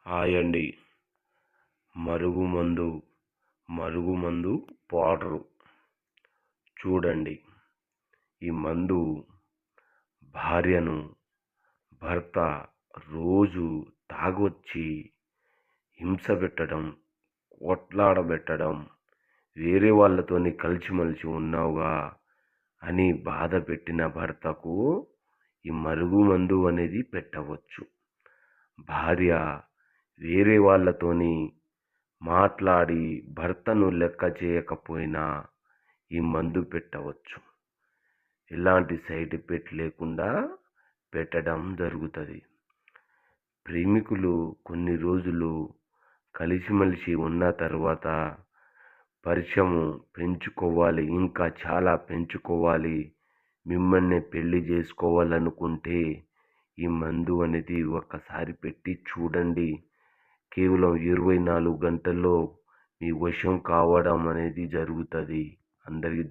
Hi అండి. మరుగుమందు మరుగుమందు powder చూడండి. ఈ మందు భార్యను భర్త రోజు తాగొచ్చి హింస పెట్టడం, కొట్లాడబెట్టడం, వేరే వాళ్ళతోని కలిసిమెలిసి ఉన్నావుగా అని బాధ పెట్టిన భర్తకు ఈ మరుగుమందు అనేది పెట్టవచ్చు. భార్య వేరే వాళ్ళతోని మాట్లాడి భర్తను లెక్క చేయకపోయినా ఈ మందు పెట్టవచ్చు. ఎలాంటి సైడ్ ఎఫెక్ట్ లేకుండా పెట్టడం జరుగుతుంది. ప్రేమికులు కొన్ని రోజులు కలిసిమెలిసి ఉన్న తర్వాత పరిచయం పెంచుకోవాలి, ఇంకా చాలా పెంచుకోవాలి, మిమ్మల్ని పెళ్లి చేసుకోవాలనుకుంటే ఈ మందు అనేది ఒక్కసారి పెట్టి చూడండి. కేవలం 24 గంటల్లో మీ వశం కావడం అనేది జరుగుతుంది. అందరికీ